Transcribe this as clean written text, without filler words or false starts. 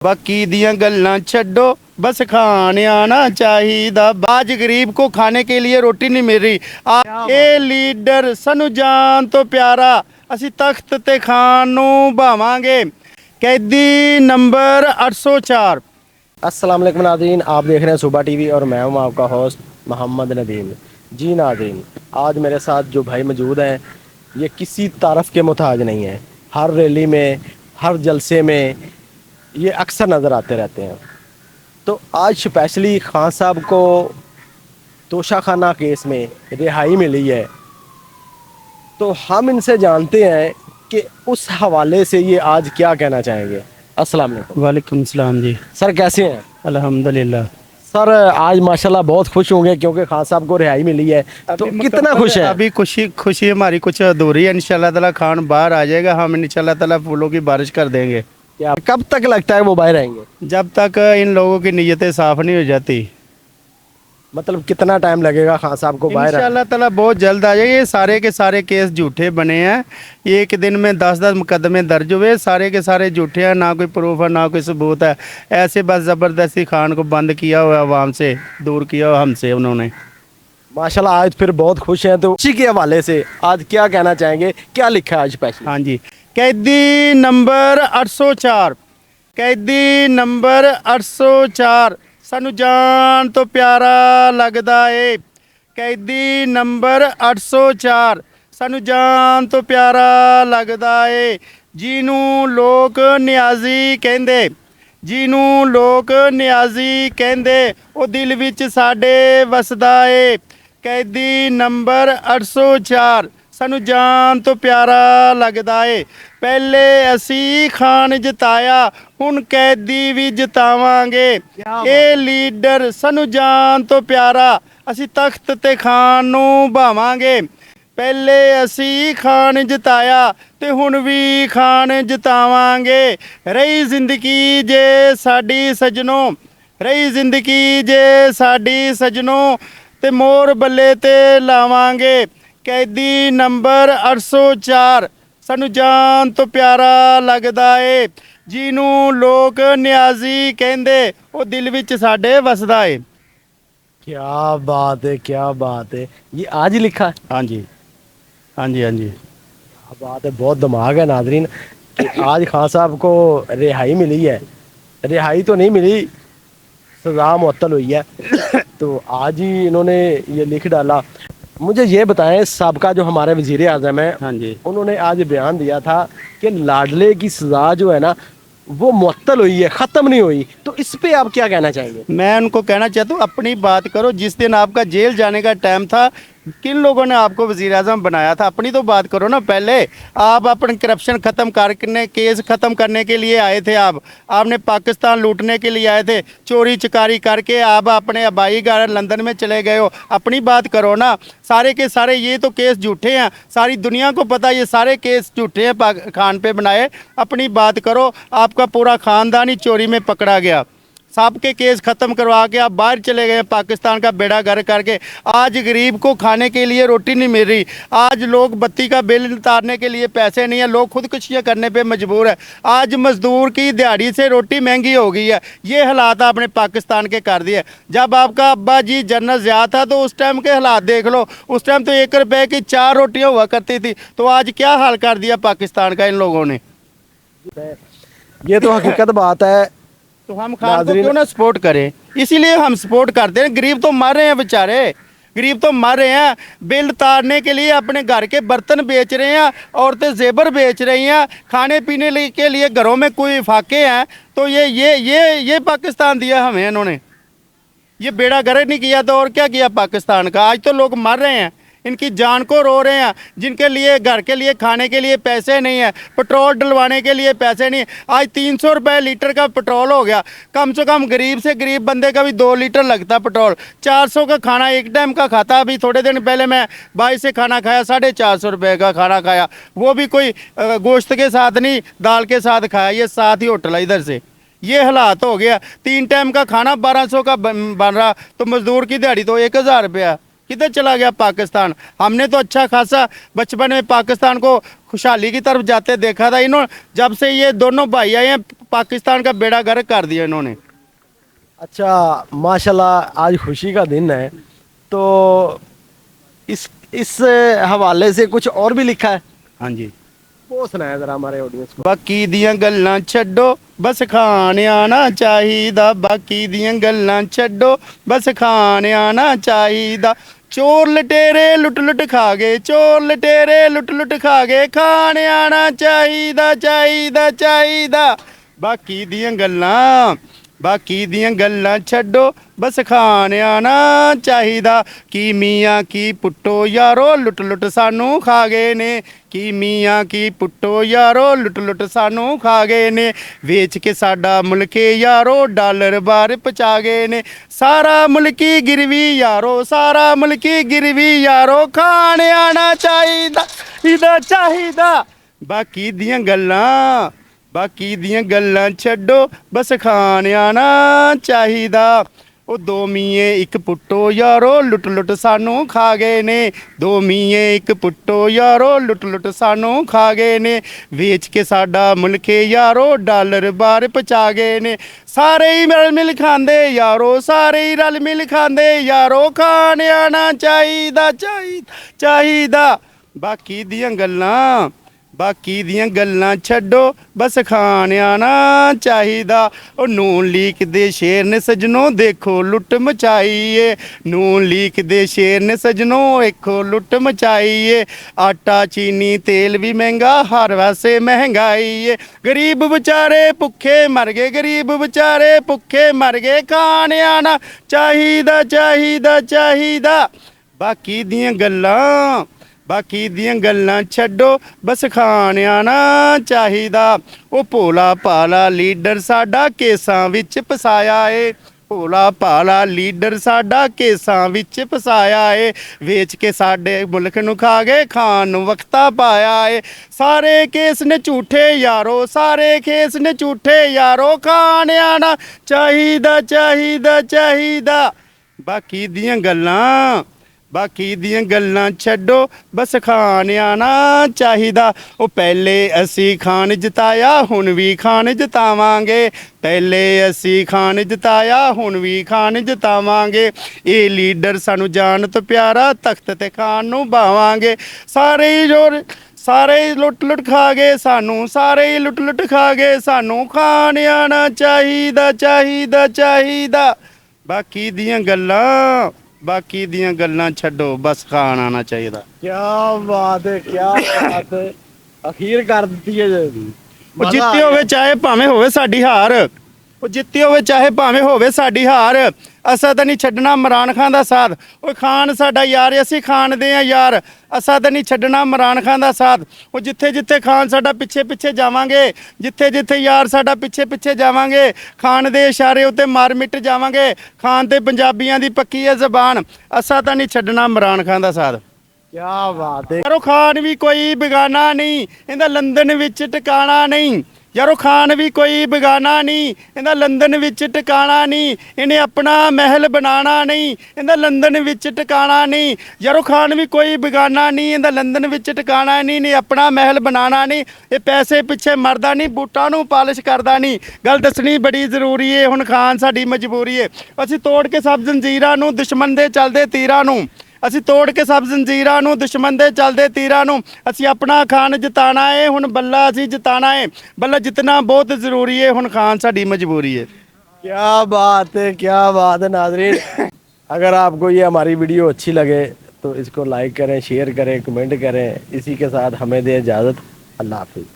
बाकी दियां गल्लां छड्डो बस खाने आना चाहिदा। आज गरीब को खाने के लिए रोटी नहीं मिल रही। ਇਹ ਲੀਡਰ ਸਾਨੂੰ ਜਾਨ ਤੋਂ ਪਿਆਰਾ ਅਸੀਂ ਤਖਤ ਤੇ ਖਾਨ ਨੂੰ ਭਾਵਾਂਗੇ। कैदी नंबर 804। अस्सलाम वालेकुम नाज़रीन, आप देख रहे हैं सुबह टीवी और मैं हूं आपका होस्ट मोहम्मद नदीम। जी नाज़रीन, आज मेरे साथ जो भाई मौजूद हैं ये किसी तारफ़ के मुताज नहीं है। हर रैली में, हर जलसे में ये अक्सर नज़र आते रहते हैं। तो आज स्पेशली खान साहब को तोशाखाना केस में रिहाई मिली है, तो हम इनसे जानते हैं कि उस हवाले से ये आज क्या कहना चाहेंगे। अस्सलाम वालेकुम। वालेकुम सलाम जी। सर कैसे हैं? अल्हम्दुलिल्लाह। सर आज माशाल्लाह बहुत खुश होंगे क्योंकि खान साहब को रिहाई मिली है, तो कितना खुश है? अभी खुशी हमारी कुछ अधूरी है। इंशाल्लाह ताला खान बाहर आ जाएगा, हम इंशाल्लाह ताला फूलों की बारिश कर देंगे। क्या कब तक लगता है वो बाहर आएंगे? जब तक इन लोगों की नीयतें साफ नहीं हो जाती। मतलब कितना टाइम लगेगा खान साहब को बाहर? इंशाल्लाह ताला बहुत जल्द आ जाएगा। ये सारे के सारे केस झूठे बने हैं। एक दिन में 10-10 मुकदमे दर्ज हुए, सारे के सारे झूठे हैं। ना कोई प्रूफ है ना कोई सबूत है। ऐसे बस ज़बरदस्ती खान को बंद किया हुआ, आवाम से दूर किया हुआ हमसे उन्होंने। माशाल्लाह आज फिर बहुत खुश हैं, तो उसी के हवाले से आज क्या कहना चाहेंगे, क्या लिखा है आज स्पेशल? हाँ जी, कैदी नंबर 804। कैदी नंबर 804 सानू जान तो प्यारा लगदा है। कैदी नंबर 804 सानू जान तो प्यारा लगदा है। जिनू लोग नियाजी कहंदे, जिनू लोग नियाजी कहंदे ओ दिल विच साडे वसदा है। कैदी नंबर 804 सानू जान तो प्यारा लगदा है। पहले असी खान जिताया, हुण कैदी भी जितावांगे। ਇਹ ਲੀਡਰ ਸਾਨੂੰ ਜਾਨ ਤੋਂ ਪਿਆਰਾ ਅਸੀਂ ਤਖਤ ਤੇ ਖਾਨ ਨੂੰ ਭਾਵਾਂਗੇ। ਪਹਿਲੇ ਅਸੀਂ ਖਾਨ ਜਿਤਾਇਆ ਤੇ ਹੁਣ ਵੀ ਖਾਨ ਜਿਤਾਵਾਂਗੇ। ਰਹੀ ਜ਼ਿੰਦਗੀ ਜੇ ਸਾਡੀ ਸਜਣੋ, ਰਹੀ ਜ਼ਿੰਦਗੀ ਜੇ ਸਾਡੀ ਸਜਣੋ ਤੇ ਮੋਰ ਬੱਲੇ ਤੇ ਲਾਵਾਂਗੇ। कैदी नंबर 804 सानू जान तो प्यारा लगदा है। जिनू लोग नियाजी कहंदे ओ दिल विच साडे वसदा है। क्या बात है, क्या बात है। ये आज ही लिखा है? हाँ जी, हाँ जी, हाँ जी। क्या बात है, बहुत दिमाग है नाजरीन कि आज खान साहब को रिहाई मिली है। रिहाई तो नहीं मिली, सज़ा मुअत्तल हुई है। तो आज ही इन्होंने ये लिख डाला। मुझे ये बताएं, साबका जो हमारे वज़ीर आज़म हैं, हाँ जी, उन्होंने आज बयान दिया था कि लाडले की सज़ा जो है ना वो मुअत्तल हुई है, ख़त्म नहीं हुई। तो इस पे आप क्या कहना चाहेंगे? मैं उनको कहना चाहता हूँ अपनी बात करो। जिस दिन आपका जेल जाने का टाइम था, किन लोगों ने आपको वज़ीर आज़म बनाया था? अपनी तो बात करो ना। पहले आप अपने करप्शन ख़त्म करने, केस ख़त्म करने के लिए आए थे। आपने पाकिस्तान लूटने के लिए आए थे। चोरी चकारी करके आप अपने आबाई घर लंदन में चले गए हो। अपनी बात करो ना। सारे के सारे ये तो केस झूठे हैं, सारी दुनिया को पता ये सारे केस झूठे हैं खान पे बनाए। अपनी बात करो। आपका पूरा ख़ानदान ही चोरी में पकड़ा गया। सबके केस ख़त्म करवा के आप बाहर चले गए, पाकिस्तान का बेड़ा गर्क करके। आज गरीब को खाने के लिए रोटी नहीं मिल रही। आज लोग बत्ती का बिल उतारने के लिए पैसे नहीं है, लोग खुदकुशियाँ करने पे मजबूर है। आज मज़दूर की दिहाड़ी से रोटी महंगी हो गई है। ये हालात आपने पाकिस्तान के कर दिए। जब आपका अब्बा जी जनरल ज़िया था तो उस टाइम के हालात देख लो। उस टाइम तो 1 रुपए की 4 रोटियाँ हुआ करती थी। तो आज क्या हाल कर दिया पाकिस्तान का इन लोगों ने। ये तो हकीकत बात है। तो हम खान को क्यों ना सपोर्ट करें? इसीलिए हम सपोर्ट करते हैं। गरीब तो मर रहे हैं बेचारे, गरीब तो मर रहे हैं। बिल तारने के लिए अपने घर के बर्तन बेच रहे हैं, औरतें जेबर बेच रही हैं, खाने पीने के लिए घरों में कोई फाके हैं। तो ये पाकिस्तान दिया हमें इन्होंने। ये बेड़ा गर्क नहीं किया तो और क्या किया पाकिस्तान का? आज तो लोग मर रहे हैं, इनकी जान को रो रहे हैं, जिनके लिए घर के लिए खाने के लिए पैसे नहीं है, पेट्रोल डलवाने के लिए पैसे नहीं है। आज 300 रुपये लीटर का पेट्रोल हो गया। कम से कम गरीब से गरीब बंदे का भी 2 लीटर लगता पेट्रोल। 400 का खाना एक टाइम का खाता। अभी थोड़े दिन पहले मैं भाई से खाना खाया, 450 रुपये का खाना खाया। वो भी कोई गोश्त के साथ नहीं, दाल के साथ खाया। ये साथ ही होटल है इधर से। ये हालात हो गया। 3 टाइम का खाना 1200 का बन रहा, तो मज़दूर की दिहाड़ी तो 1000 रुपया। किधर चला गया पाकिस्तान? हमने तो अच्छा खासा बचपन में पाकिस्तान को खुशहाली की तरफ जाते देखा था। इन्होंने जब से ये दोनों भाई आए हैं पाकिस्तान का बेड़ा गर्क कर दिया इन्होंने। अच्छा, माशाल्लाह आज खुशी का दिन है, तो इस हवाले से कुछ और भी लिखा है, हाँ जी। वो सुनाया जरा हमारे ऑडियंस को। बाकी दियां गल्लां छड्डो बस खाने आना चाहिदा, बाकी दियां गल्लां छड्डो बस खाने आना चाहिदा। चोर लटेरे लुट लुट खा गए, चोर लटेरे लुट लुट खा गए, खाने आना चाहिदा चाहिदा चाहिदा। बाकी दियां गल्लां बाकी दियां गल्लां छड्डो बस खाने आना चाहिदा। की मियाँ की पुट्टो यारो लुट लुट सानू खा गए ने, की मियाँ की पुट्टो यारो लुट लुट सानू खा गए ने। वेच के साडा मुल्के यारो डॉलर बाहर पहुंचा गए ने। सारा मुल्की गिरवी यारो, सारा मुल्की गिरवी यारो, खाने आना चाहिदा इदा चाहिदा। बाकी दियां गल्लां बाकी दियां गल्लां छड्डो बस खाने आना चाहिदा। ਉਹ ਦੋ ਮੀਏ ਇੱਕ ਪੁੱਟੋ ਯਾਰੋ ਲੁੱਟ ਲੁੱਟ ਸਾਨੂੰ ਖਾ ਗਏ ਨੇ, ਦੋ ਮੀਏ ਇੱਕ ਪੁੱਟੋ ਯਾਰੋ ਲੁੱਟ ਲੁੱਟ ਸਾਨੂੰ ਖਾ ਗਏ ਨੇ। ਵੇਚ ਕੇ ਸਾਡਾ ਮੁਲਕੇ ਯਾਰੋ ਡਾਲਰ ਬਾਹਰ ਪਹੁੰਚਾ ਗਏ ਨੇ। ਸਾਰੇ ਹੀ ਰਲ ਮਿਲ ਖਾਂਦੇ ਯਾਰੋ, ਸਾਰੇ ਹੀ ਰਲ ਮਿਲ ਖਾਂਦੇ ਯਾਰੋ, ਖਾਣੇ ਆਣਾ ਚਾਹੀਦਾ ਚਾਹੀਦਾ ਚਾਹੀਦਾ। ਬਾਕੀ ਦੀਆਂ ਗੱਲਾਂ ਬਾਕੀ ਦੀਆਂ ਗੱਲਾਂ ਛੱਡੋ ਬਸ ਖਾਣ ਆਣਾ ਚਾਹੀਦਾ। ਉਹ ਨੂਨ ਲੀਕ ਦੇ ਸ਼ੇਰ ਨੇ ਸਜਣੋ ਦੇਖੋ ਲੁੱਟ ਮਚਾਈ ਏ, ਨੂਨ ਲੀਕ ਦੇ ਸ਼ੇਰ ਨੇ ਸਜਣੋ ਵੇਖੋ ਲੁੱਟ ਮਚਾਈ ਏ। ਆਟਾ ਚੀਨੀ ਤੇਲ ਵੀ ਮਹਿੰਗਾ ਹਰ ਵੈਸੇ ਮਹਿੰਗਾਈ ਏ। ਗਰੀਬ ਵਿਚਾਰੇ ਭੁੱਖੇ ਮਰ ਗਏ, ਗਰੀਬ ਵਿਚਾਰੇ ਭੁੱਖੇ ਮਰ ਗਏ, ਖਾਣ ਆਣਾ ਚਾਹੀਦਾ ਚਾਹੀਦਾ ਚਾਹੀਦਾ। ਬਾਕੀ ਦੀਆਂ ਗੱਲਾਂ ਬਾਕੀ ਦੀਆਂ ਗੱਲਾਂ ਛੱਡੋ ਬਸ ਖਾਣ ਆਣਾ ਚਾਹੀਦਾ। ਉਹ ਭੋਲਾ ਭਾਲਾ ਲੀਡਰ ਸਾਡਾ ਕੇਸਾਂ ਵਿੱਚ ਫਸਾਇਆ ਏ, ਭੋਲਾ ਭਾਲਾ ਲੀਡਰ ਸਾਡਾ ਕੇਸਾਂ ਵਿੱਚ ਫਸਾਇਆ ਏ। ਵੇਚ ਕੇ ਸਾਡੇ ਮੁਲਕ ਨੂੰ ਖਾ ਗਏ, ਖਾਣ ਨੂੰ ਵਕਤਾ ਪਾਇਆ ਏ। ਸਾਰੇ ਕੇਸ ਨੇ ਝੂਠੇ ਯਾਰੋ, ਸਾਰੇ ਕੇਸ ਨੇ ਝੂਠੇ ਯਾਰੋ, ਖਾਣ ਆਣਾ ਚਾਹੀਦਾ ਚਾਹੀਦਾ ਚਾਹੀਦਾ। ਬਾਕੀ ਦੀਆਂ ਗੱਲਾਂ ਬਾਕੀ ਦੀਆਂ ਗੱਲਾਂ ਛੱਡੋ ਬਸ ਖਾਣ ਆਣਾ ਚਾਹੀਦਾ। ਉਹ ਪਹਿਲੇ ਅਸੀਂ ਖਾਨ ਜਿਤਾਇਆ ਹੁਣ ਵੀ ਖਾਨ ਜਿਤਾਵਾਂਗੇ, ਪਹਿਲੇ ਅਸੀਂ ਖਾਨ ਜਿਤਾਇਆ ਹੁਣ ਵੀ ਖਾਨ ਜਿਤਾਵਾਂਗੇ। ਇਹ ਲੀਡਰ ਸਾਨੂੰ ਜਾਨ ਤੋਂ ਪਿਆਰਾ ਤਖਤ ਤੇ ਖਾਨ ਨੂੰ ਬਾਵਾਂਗੇ। ਸਾਰੇ ਹੀ ਜੋਰ ਸਾਰੇ ਹੀ ਲੁੱਟ ਲੁੱਟ ਖਾ ਗਏ ਸਾਨੂੰ, ਸਾਰੇ ਹੀ ਲੁੱਟ ਲੁੱਟ ਖਾ ਗਏ ਸਾਨੂੰ, ਖਾਣ ਆਣਾ ਚਾਹੀਦਾ ਚਾਹੀਦਾ ਚਾਹੀਦਾ। ਬਾਕੀ ਦੀਆਂ ਗੱਲਾਂ ਬਾਕੀ ਦੀਆਂ ਗੱਲਾਂ ਛੱਡੋ ਬਸ ਖਾਣ ਆਣਾ ਚਾਹੀਦਾ। क्या बात है, क्या बात है, ਅਖੀਰ ਕਰ ਦਿੱਤੀ ਹੈ ਜੀ। ਉਹ ਜਿੱਤੇ ਹੋਵੇ ਚਾਹੇ ਭਾਵੇਂ ਹੋਵੇ ਸਾਡੀ ਹਾਰ, ਉਹ ਜਿੱਤੇ ਹੋਵੇ ਚਾਹੇ ਭਾਵੇਂ ਹੋਵੇ ਸਾਡੀ ਹਾਰ, ਅਸਾਂ ਤਾਂ ਨਹੀਂ ਛੱਡਣਾ ਇਮਰਾਨ ਖਾਨ ਦਾ ਸਾਥ। ਉਹ ਖਾਨ ਸਾਡਾ ਯਾਰ, ਅਸੀਂ ਖਾਨ ਦੇ ਆ ਯਾਰ, ਅਸਾਂ ਤਾਂ ਨਹੀਂ ਛੱਡਣਾ ਇਮਰਾਨ ਖਾਨ ਦਾ ਸਾਥ। ਉਹ ਜਿੱਥੇ ਜਿੱਥੇ ਖਾਨ ਸਾਡਾ ਪਿੱਛੇ ਪਿੱਛੇ ਜਾਵਾਂਗੇ, ਜਿੱਥੇ ਜਿੱਥੇ ਯਾਰ ਸਾਡਾ ਪਿੱਛੇ ਪਿੱਛੇ ਜਾਵਾਂਗੇ, ਖਾਨ ਦੇ ਇਸ਼ਾਰੇ ਉੱਤੇ ਮਾਰ ਮਿਟ ਜਾਵਾਂਗੇ। ਖਾਨ ਤੇ ਪੰਜਾਬੀਆਂ ਦੀ ਪੱਕੀ ਹੈ ਜ਼ਬਾਨ, ਅਸਾਂ ਤਾਂ ਨਹੀਂ ਛੱਡਣਾ ਇਮਰਾਨ ਖਾਨ ਦਾ ਸਾਥ। क्या बात है। ਯਾਰੋ ਖਾਨ ਵੀ ਕੋਈ ਬੇਗਾਨਾ ਨਹੀਂ, ਇਹਦਾ ਲੰਦਨ ਵਿੱਚ ਟਿਕਾਣਾ ਨਹੀਂ। ਯਾਰੋ ਖਾਨ ਵੀ ਕੋਈ ਬੇਗਾਨਾ ਨਹੀਂ, ਇਹਦਾ ਲੰਦਨ ਵਿੱਚ ਟਿਕਾਣਾ ਨਹੀਂ। ਇਹਨੇ ਆਪਣਾ ਮਹਿਲ ਬਣਾਉਣਾ ਨਹੀਂ, ਇਹਦਾ ਲੰਦਨ ਵਿੱਚ ਟਿਕਾਣਾ ਨਹੀਂ। ਯਾਰੋ ਖਾਨ ਵੀ ਕੋਈ ਬੇਗਾਨਾ ਨਹੀਂ, ਇਹਦਾ ਲੰਦਨ ਵਿੱਚ ਟਿਕਾਣਾ ਨਹੀਂ। ਇਹਨੇ ਆਪਣਾ ਮਹਿਲ ਬਣਾਉਣਾ ਨਹੀਂ, ਇਹ ਪੈਸੇ ਪਿੱਛੇ ਮਰਦਾ ਨਹੀਂ, ਬੂਟਾਂ ਨੂੰ ਪਾਲਿਸ਼ ਕਰਦਾ ਨਹੀਂ। ਗੱਲ ਦੱਸਣੀ ਬੜੀ ਜ਼ਰੂਰੀ ਏ, ਹੁਣ ਖਾਨ ਸਾਡੀ ਮਜਬੂਰੀ ਏ। ਅਸੀਂ ਤੋੜ ਕੇ ਸਭ ਜ਼ੰਜੀਰਾਂ ਨੂੰ, ਦੁਸ਼ਮਣ ਦੇ ਚੱਲਦੇ ਤੀਰਾਂ ਨੂੰ, ਅਸੀਂ ਤੋੜ ਕੇ ਸਭ ਜ਼ੰਜੀਰਾਂ ਨੂੰ, ਦੁਸ਼ਮਣ ਦੇ ਚੱਲਦੇ ਤੀਰਾਂ ਨੂੰ। ਅਸੀਂ ਆਪਣਾ ਖਾਨ ਜਿਤਾਣਾ ਏ, ਹੁਣ ਬੱਲਾ ਅਸੀਂ ਜਿਤਾਣਾ ਏ। ਬੱਲਾ ਜਿੱਤਣਾ ਬਹੁਤ ਜ਼ਰੂਰੀ ਏ, ਹੁਣ ਖਾਨ ਸਾਡੀ ਮਜਬੂਰੀ ਏ। क्या बात है, क्या बात है। नाजरीन, अगर आपको ये हमारी वीडियो अच्छी लगे तो इसको लाइक करें, शेयर करें, कमेंट करें। इसी के साथ हमें दें इजाज़त। अल्लाह हाफिज़।